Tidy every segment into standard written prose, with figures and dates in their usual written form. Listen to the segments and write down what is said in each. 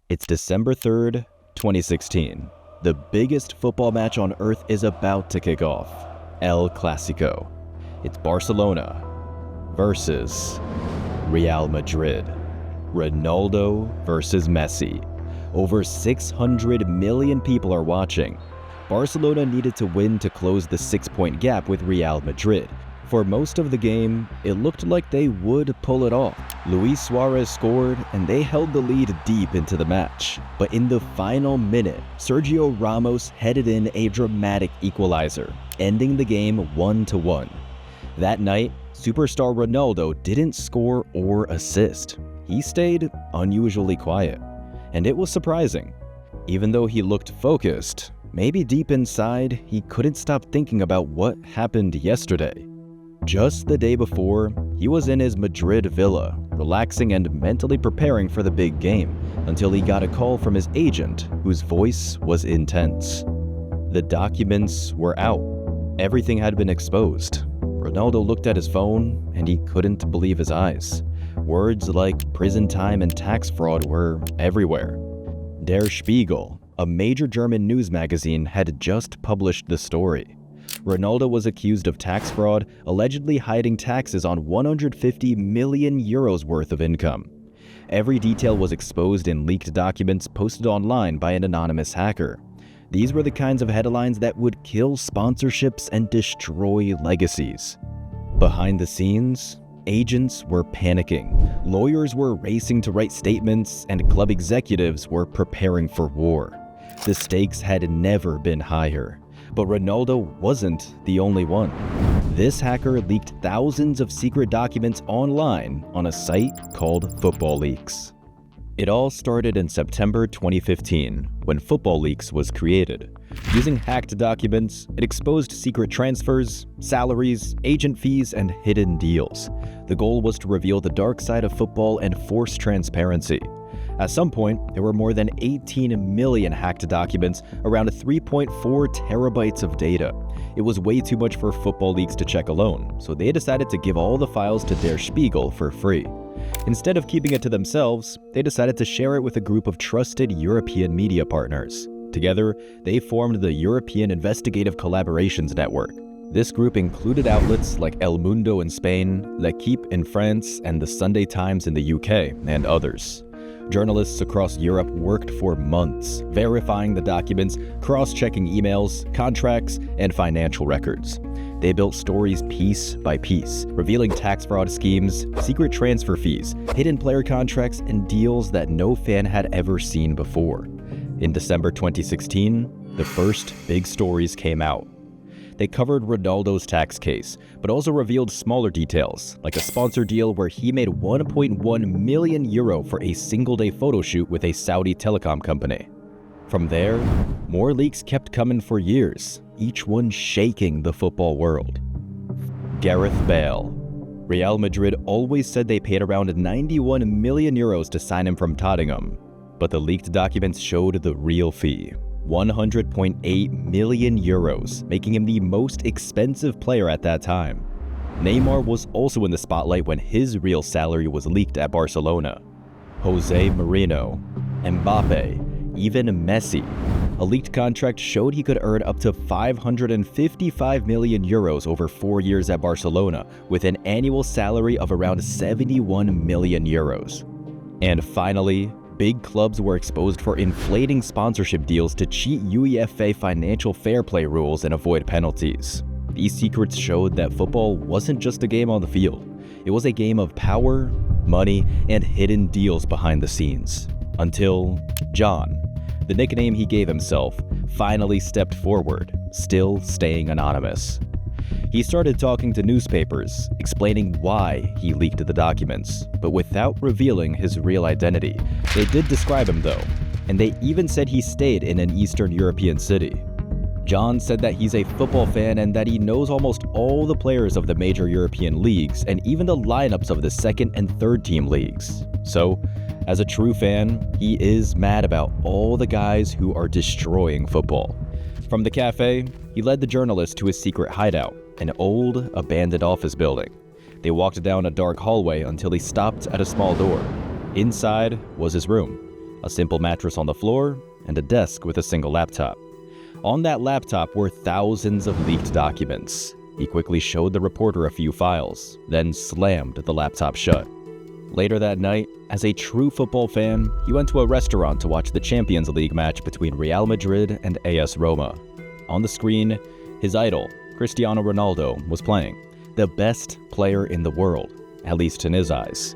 It's December 3rd, 2016. The biggest football match on earth is about to kick off. El Clasico. It's Barcelona versus Real Madrid. Ronaldo versus Messi. Over 600 million people are watching. Barcelona needed to win to close the 6-point gap with Real Madrid. For most of the game, it looked like they would pull it off. Luis Suarez scored, and they held the lead deep into the match. But in the final minute, Sergio Ramos headed in a dramatic equalizer, ending the game 1-1. That night, superstar Ronaldo didn't score or assist. He stayed unusually quiet, and it was surprising. Even though he looked focused, maybe deep inside, he couldn't stop thinking about what happened yesterday. Just the day before, he was in his Madrid villa, relaxing and mentally preparing for the big game, until he got a call from his agent, whose voice was intense. The documents were out. Everything had been exposed. Ronaldo looked at his phone, and he couldn't believe his eyes. Words like prison time and tax fraud were everywhere. Der Spiegel, a major German news magazine, had just published the story. Ronaldo was accused of tax fraud, allegedly hiding taxes on 150 million euros worth of income. Every detail was exposed in leaked documents posted online by an anonymous hacker. These were the kinds of headlines that would kill sponsorships and destroy legacies. Behind the scenes, agents were panicking, lawyers were racing to write statements, and club executives were preparing for war. The stakes had never been higher. But Ronaldo wasn't the only one. This hacker leaked thousands of secret documents online on a site called Football Leaks. It all started in September 2015, when Football Leaks was created. Using hacked documents, it exposed secret transfers, salaries, agent fees, and hidden deals. The goal was to reveal the dark side of football and force transparency. At some point, there were more than 18 million hacked documents, around 3.4 terabytes of data. It was way too much for Football Leaks to check alone, so they decided to give all the files to Der Spiegel for free. Instead of keeping it to themselves, they decided to share it with a group of trusted European media partners. Together, they formed the European Investigative Collaborations Network. This group included outlets like El Mundo in Spain, L'Equipe in France, and the Sunday Times in the UK, and others. Journalists across Europe worked for months, verifying the documents, cross-checking emails, contracts, and financial records. They built stories piece by piece, revealing tax fraud schemes, secret transfer fees, hidden player contracts, and deals that no fan had ever seen before. In December 2016, the first big stories came out. They covered Ronaldo's tax case, but also revealed smaller details, like a sponsor deal where he made 1.1 million euro for a single-day photo shoot with a Saudi telecom company. From there, more leaks kept coming for years, each one shaking the football world. Gareth Bale. Real Madrid always said they paid around 91 million euros to sign him from Tottenham, but the leaked documents showed the real fee. 100.8 million euros, making him the most expensive player at that time. Neymar was also in the spotlight when his real salary was leaked at Barcelona. Jose Mourinho, Mbappe, even Messi. A leaked contract showed he could earn up to 555 million euros over 4 years at Barcelona, with an annual salary of around 71 million euros. And finally, big clubs were exposed for inflating sponsorship deals to cheat UEFA financial fair play rules and avoid penalties. These secrets showed that football wasn't just a game on the field. It was a game of power, money, and hidden deals behind the scenes. Until John, the nickname he gave himself, finally stepped forward, still staying anonymous. He started talking to newspapers, explaining why he leaked the documents, but without revealing his real identity. They did describe him though, and they even said he stayed in an Eastern European city. John said that he's a football fan and that he knows almost all the players of the major European leagues and even the lineups of the second and third team leagues. So, as a true fan, he is mad about all the guys who are destroying football. From the cafe, he led the journalist to his secret hideout, an old, abandoned office building. They walked down a dark hallway until he stopped at a small door. Inside was his room. a simple mattress on the floor, and a desk with a single laptop. On that laptop were thousands of leaked documents. He quickly showed the reporter a few files, then slammed the laptop shut. Later that night, as a true football fan, he went to a restaurant to watch the Champions League match between Real Madrid and AS Roma. On the screen, his idol, Cristiano Ronaldo, was playing, the best player in the world, at least in his eyes.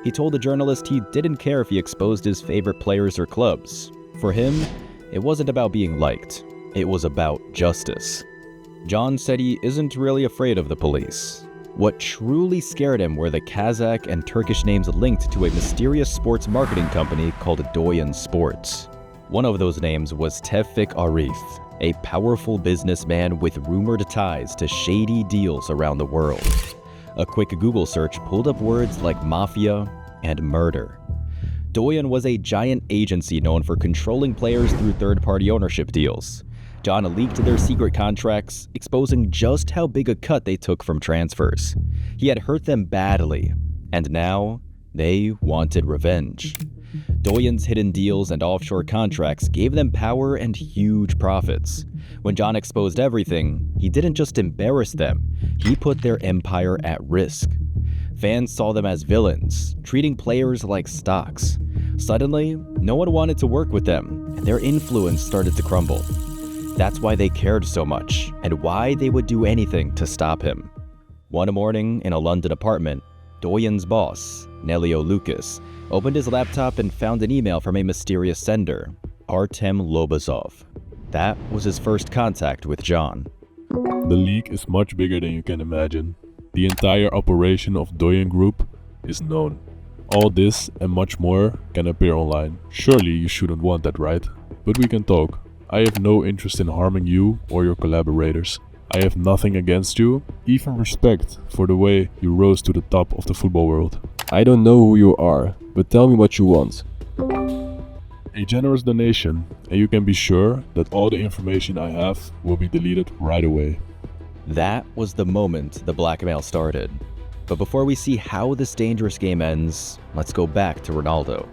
He told the journalist he didn't care if he exposed his favorite players or clubs. For him, it wasn't about being liked, it was about justice. John said he isn't really afraid of the police. What truly scared him were the Kazakh and Turkish names linked to a mysterious sports marketing company called Doyen Sports. One of those names was Tevfik Arif, a powerful businessman with rumored ties to shady deals around the world. A quick Google search pulled up words like mafia and murder. Doyen was a giant agency known for controlling players through third-party ownership deals. John leaked their secret contracts, exposing just how big a cut they took from transfers. He had hurt them badly, and now they wanted revenge. Doyen's hidden deals and offshore contracts gave them power and huge profits. When John exposed everything, he didn't just embarrass them, he put their empire at risk. Fans saw them as villains, treating players like stocks. Suddenly, no one wanted to work with them, and their influence started to crumble. That's why they cared so much, and why they would do anything to stop him. One morning in a London apartment, Doyen's boss, Nelio Lucas, opened his laptop and found an email from a mysterious sender, Artem Lobazov. That was his first contact with John. The leak is much bigger than you can imagine. The entire operation of Doyen Group is known. All this and much more can appear online. Surely you shouldn't want that, right? But we can talk. I have no interest in harming you or your collaborators. I have nothing against you, even respect for the way you rose to the top of the football world. I don't know who you are, but tell me what you want. A generous donation, and you can be sure that all the information I have will be deleted right away. That was the moment the blackmail started. But before we see how this dangerous game ends, let's go back to Ronaldo.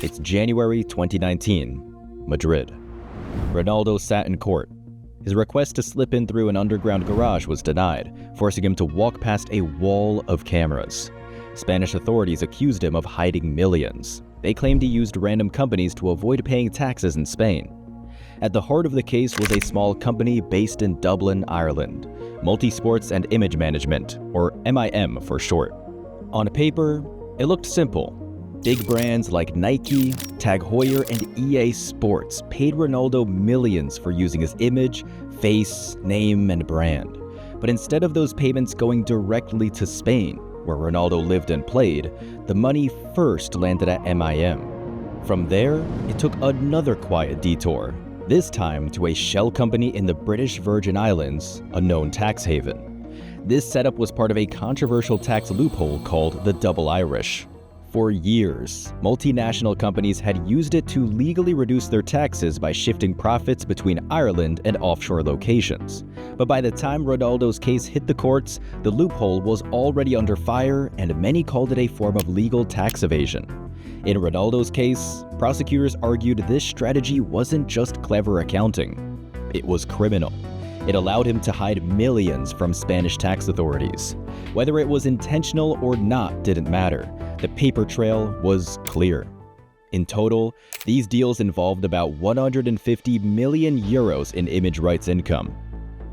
It's January 2019, Madrid. Ronaldo sat in court. His request to slip in through an underground garage was denied, forcing him to walk past a wall of cameras. Spanish authorities accused him of hiding millions. They claimed he used random companies to avoid paying taxes in Spain. At the heart of the case was a small company based in Dublin, Ireland, Multisports and Image Management, or MIM for short. On paper, it looked simple. Big brands like Nike, Tag Heuer, and EA Sports paid Ronaldo millions for using his image, face, name, and brand. But instead of those payments going directly to Spain, where Ronaldo lived and played, the money first landed at MIM. From there, it took another quiet detour, this time to a shell company in the British Virgin Islands, a known tax haven. This setup was part of a controversial tax loophole called the Double Irish. For years, multinational companies had used it to legally reduce their taxes by shifting profits between Ireland and offshore locations. But by the time Ronaldo's case hit the courts, the loophole was already under fire, and many called it a form of legal tax evasion. In Ronaldo's case, prosecutors argued this strategy wasn't just clever accounting. It was criminal. It allowed him to hide millions from Spanish tax authorities. Whether it was intentional or not didn't matter. The paper trail was clear. In total, these deals involved about 150 million euros in image rights income.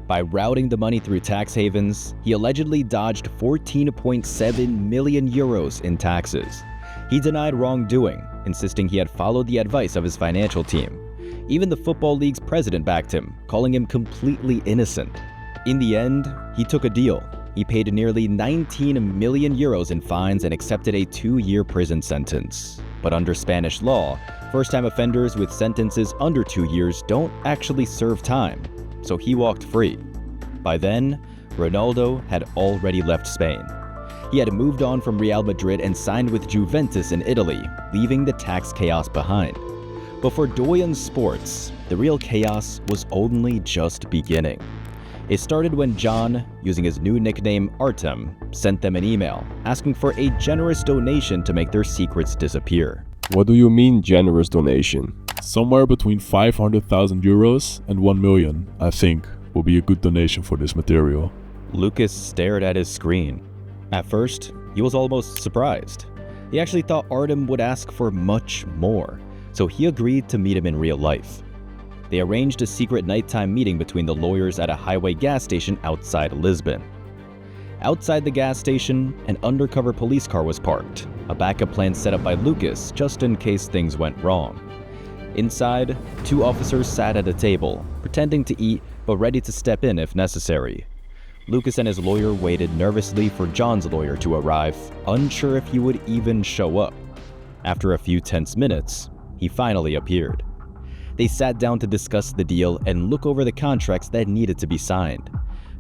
By routing the money through tax havens, he allegedly dodged 14.7 million euros in taxes. He denied wrongdoing, insisting he had followed the advice of his financial team. Even the Football League's president backed him, calling him completely innocent. In the end, he took a deal. He paid nearly 19 million euros in fines and accepted a 2-year prison sentence. But under Spanish law, first-time offenders with sentences under 2 years don't actually serve time, so he walked free. By then, Ronaldo had already left Spain. He had moved on from Real Madrid and signed with Juventus in Italy, leaving the tax chaos behind. But for Doyen Sports, the real chaos was only just beginning. It started when John, using his new nickname Artem, sent them an email asking for a generous donation to make their secrets disappear. What do you mean generous donation? Somewhere between 500,000 euros and 1 million, I think, will be a good donation for this material. Lucas stared at his screen. At first, he was almost surprised. He actually thought Artem would ask for much more, so he agreed to meet him in real life. They arranged a secret nighttime meeting between the lawyers at a highway gas station outside Lisbon. Outside the gas station, an undercover police car was parked, a backup plan set up by Lucas just in case things went wrong. Inside, 2 officers sat at a table, pretending to eat but ready to step in if necessary. Lucas and his lawyer waited nervously for John's lawyer to arrive, unsure if he would even show up. After a few tense minutes, he finally appeared. They sat down to discuss the deal and look over the contracts that needed to be signed.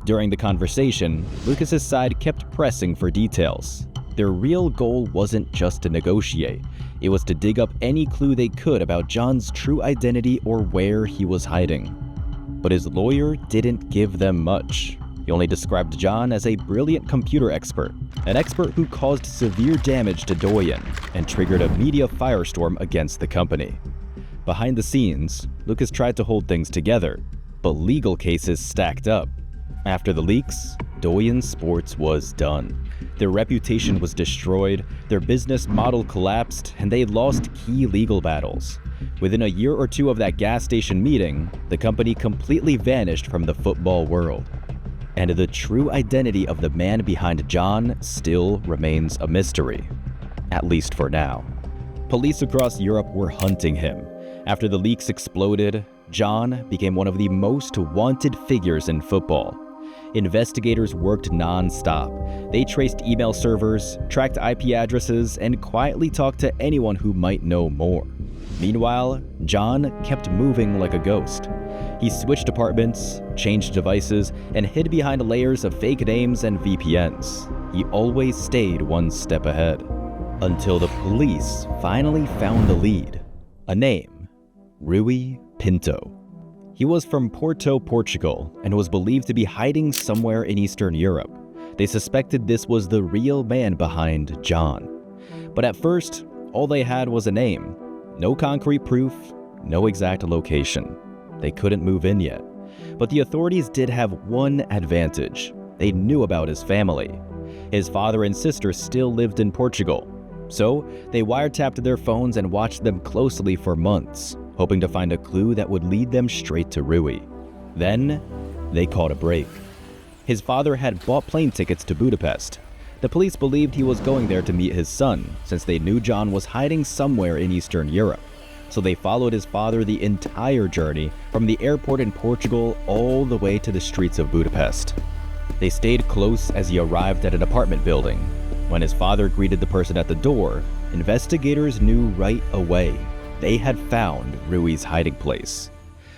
During the conversation, Lucas's side kept pressing for details. Their real goal wasn't just to negotiate, it was to dig up any clue they could about John's true identity or where he was hiding. But his lawyer didn't give them much. He only described John as a brilliant computer expert, an expert who caused severe damage to Doyen and triggered a media firestorm against the company. Behind the scenes, Lucas tried to hold things together, but legal cases stacked up. After the leaks, Doyen Sports was done. Their reputation was destroyed, their business model collapsed, and they lost key legal battles. Within a year or 2 of that gas station meeting, the company completely vanished from the football world. And the true identity of the man behind John still remains a mystery, at least for now. Police across Europe were hunting him. After the leaks exploded, John became one of the most wanted figures in football. Investigators worked non-stop. They traced email servers, tracked IP addresses, and quietly talked to anyone who might know more. Meanwhile, John kept moving like a ghost. He switched apartments, changed devices, and hid behind layers of fake names and VPNs. He always stayed one step ahead. Until the police finally found the lead. A name: Rui Pinto. He was from Porto, Portugal, and was believed to be hiding somewhere in Eastern Europe. They suspected this was the real man behind John. But at first, all they had was a name. No concrete proof, no exact location. They couldn't move in yet. But the authorities did have one advantage. They knew about his family. His father and sister still lived in Portugal. So they wiretapped their phones and watched them closely for months, hoping to find a clue that would lead them straight to Rui. Then, they caught a break. His father had bought plane tickets to Budapest. The police believed he was going there to meet his son, since they knew John was hiding somewhere in Eastern Europe. So they followed his father the entire journey, from the airport in Portugal all the way to the streets of Budapest. They stayed close as he arrived at an apartment building. When his father greeted the person at the door, investigators knew right away they had found Rui's hiding place.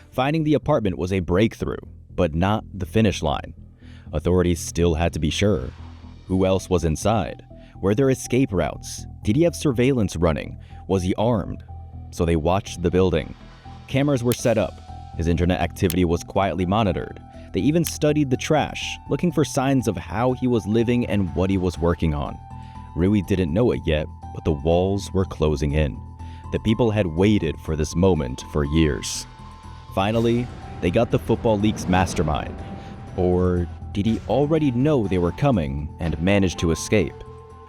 Finding the apartment was a breakthrough, but not the finish line. Authorities still had to be sure. Who else was inside? Were there escape routes? Did he have surveillance running? Was he armed? So they watched the building. Cameras were set up. His internet activity was quietly monitored. They even studied the trash, looking for signs of how he was living and what he was working on. Rui didn't know it yet, but the walls were closing in. The people had waited for this moment for years. Finally, they got the football league's mastermind. Or did he already know they were coming and managed to escape?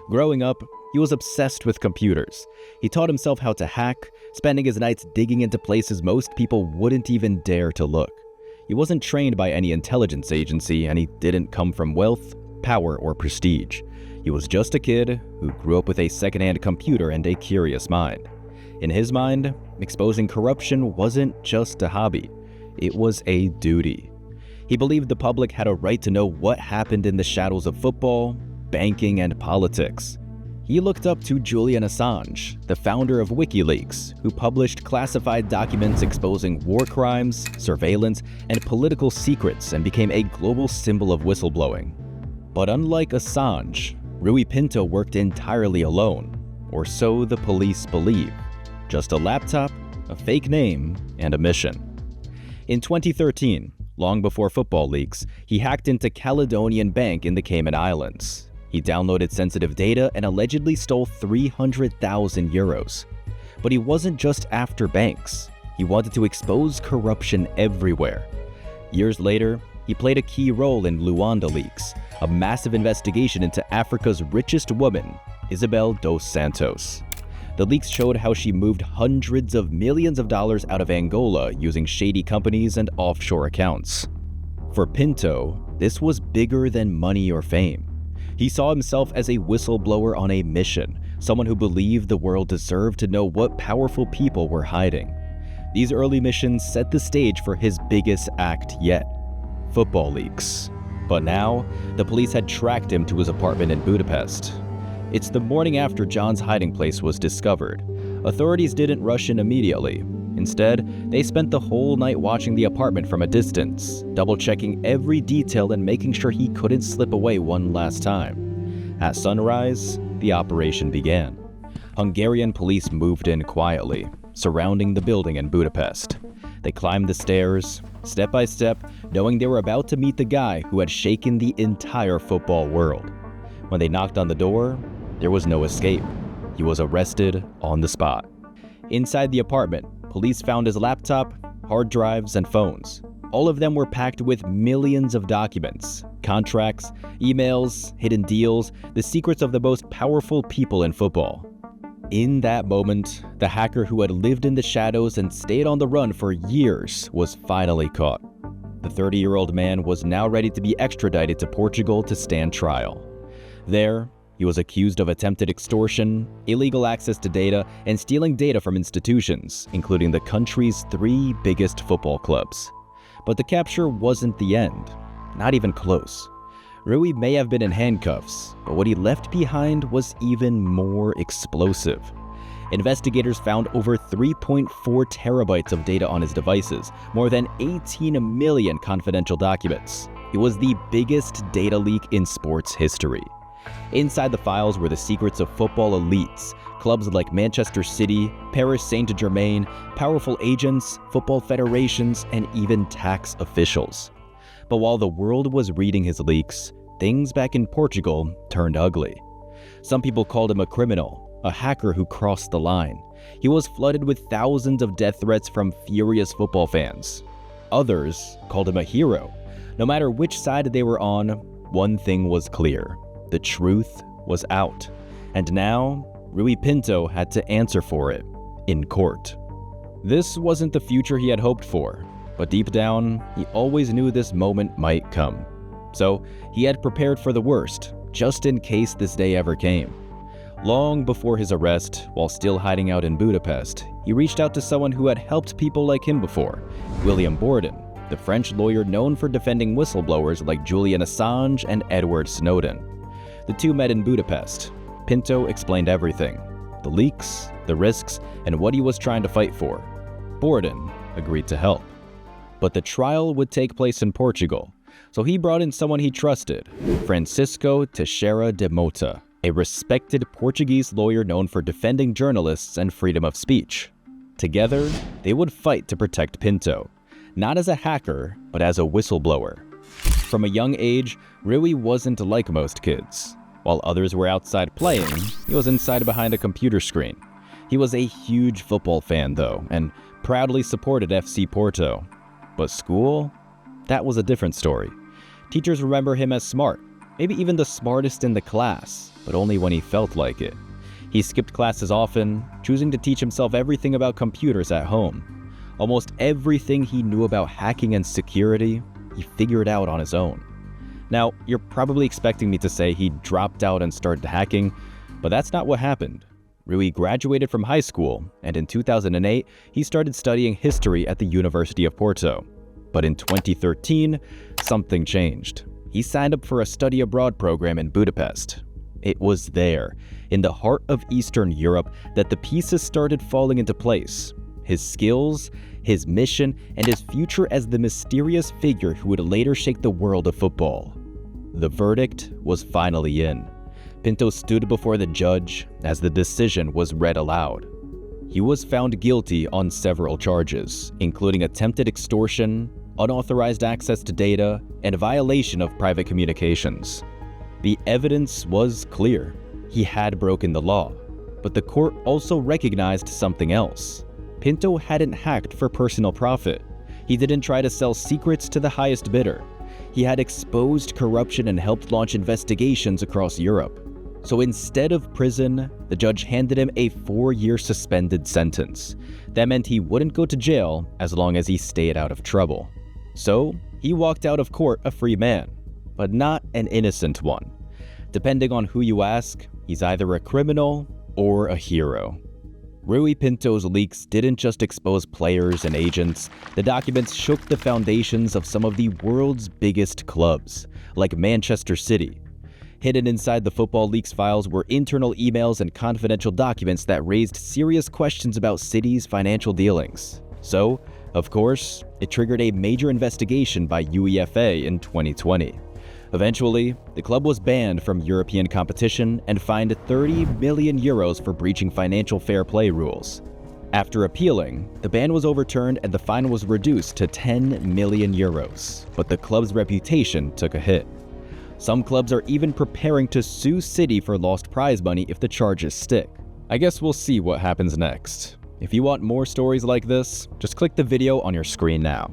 Growing up, he was obsessed with computers. He taught himself how to hack, spending his nights digging into places most people wouldn't even dare to look. He wasn't trained by any intelligence agency, and he didn't come from wealth, power, or prestige. He was just a kid who grew up with a second-hand computer and a curious mind. In his mind, exposing corruption wasn't just a hobby, it was a duty. He believed the public had a right to know what happened in the shadows of football, banking, and politics. He looked up to Julian Assange, the founder of WikiLeaks, who published classified documents exposing war crimes, surveillance, and political secrets and became a global symbol of whistleblowing. But unlike Assange, Rui Pinto worked entirely alone, or so the police believe. Just a laptop, a fake name, and a mission. In 2013, long before football leaks, he hacked into Caledonian Bank in the Cayman Islands. He downloaded sensitive data and allegedly stole 300,000 euros. But he wasn't just after banks. He wanted to expose corruption everywhere. Years later, he played a key role in Luanda leaks, a massive investigation into Africa's richest woman, Isabel dos Santos. The leaks showed how she moved hundreds of millions of dollars out of Angola using shady companies and offshore accounts. For Pinto, this was bigger than money or fame. He saw himself as a whistleblower on a mission, someone who believed the world deserved to know what powerful people were hiding. These early missions set the stage for his biggest act yet: football leaks. But now, the police had tracked him to his apartment in Budapest. It's the morning after John's hiding place was discovered. Authorities didn't rush in immediately. Instead, they spent the whole night watching the apartment from a distance, double-checking every detail and making sure he couldn't slip away one last time. At sunrise, the operation began. Hungarian police moved in quietly, surrounding the building in Budapest. They climbed the stairs, step by step, knowing they were about to meet the guy who had shaken the entire football world. When they knocked on the door, there was no escape. He was arrested on the spot. Inside the apartment, police found his laptop, hard drives, and phones. All of them were packed with millions of documents, contracts, emails, hidden deals, the secrets of the most powerful people in football. In that moment, the hacker who had lived in the shadows and stayed on the run for years was finally caught. The 30-year-old man was now ready to be extradited to Portugal to stand trial. There, he was accused of attempted extortion, illegal access to data, and stealing data from institutions, including the country's 3 biggest football clubs. But the capture wasn't the end. Not even close. Rui may have been in handcuffs, but what he left behind was even more explosive. Investigators found over 3.4 terabytes of data on his devices, more than 18 million confidential documents. It was the biggest data leak in sports history. Inside the files were the secrets of football elites, clubs like Manchester City, Paris Saint-Germain, powerful agents, football federations, and even tax officials. But while the world was reading his leaks, things back in Portugal turned ugly. Some people called him a criminal, a hacker who crossed the line. He was flooded with thousands of death threats from furious football fans. Others called him a hero. No matter which side they were on, one thing was clear: the truth was out. And now, Rui Pinto had to answer for it in court. This wasn't the future he had hoped for, but deep down, he always knew this moment might come. So he had prepared for the worst, just in case this day ever came. Long before his arrest, while still hiding out in Budapest, he reached out to someone who had helped people like him before, William Borden, the French lawyer known for defending whistleblowers like Julian Assange and Edward Snowden. The two met in Budapest. Pinto explained everything: the leaks, the risks, and what he was trying to fight for. Borden agreed to help. But the trial would take place in Portugal, so he brought in someone he trusted, Francisco Teixeira de Mota, a respected Portuguese lawyer known for defending journalists and freedom of speech. Together, they would fight to protect Pinto, not as a hacker, but as a whistleblower. From a young age, Rui wasn't like most kids. While others were outside playing, he was inside behind a computer screen. He was a huge football fan, though, and proudly supported FC Porto. But school? That was a different story. Teachers remember him as smart, maybe even the smartest in the class, but only when he felt like it. He skipped classes often, choosing to teach himself everything about computers at home. Almost everything he knew about hacking and security, he figured out on his own. Now, you're probably expecting me to say he dropped out and started hacking, but that's not what happened. Rui graduated from high school, and in 2008, he started studying history at the University of Porto. But in 2013, something changed. He signed up for a study abroad program in Budapest. It was there, in the heart of Eastern Europe, that the pieces started falling into place. His skills, his mission, and his future as the mysterious figure who would later shake the world of football. The verdict was finally in. Pinto stood before the judge as the decision was read aloud. He was found guilty on several charges, including attempted extortion, unauthorized access to data, and violation of private communications. The evidence was clear. He had broken the law. But the court also recognized something else. Pinto hadn't hacked for personal profit. He didn't try to sell secrets to the highest bidder. He had exposed corruption and helped launch investigations across Europe. So instead of prison, the judge handed him a 4-year suspended sentence. That meant he wouldn't go to jail as long as he stayed out of trouble. So he walked out of court a free man, but not an innocent one. Depending on who you ask, he's either a criminal or a hero. Rui Pinto's leaks didn't just expose players and agents. The documents shook the foundations of some of the world's biggest clubs, like Manchester City. Hidden inside the Football Leaks files were internal emails and confidential documents that raised serious questions about City's financial dealings. So, of course, it triggered a major investigation by UEFA in 2020. Eventually, the club was banned from European competition and fined 30 million euros for breaching financial fair play rules. After appealing, the ban was overturned and the fine was reduced to 10 million euros, but the club's reputation took a hit. Some clubs are even preparing to sue City for lost prize money if the charges stick. I guess we'll see what happens next. If you want more stories like this, just click the video on your screen now.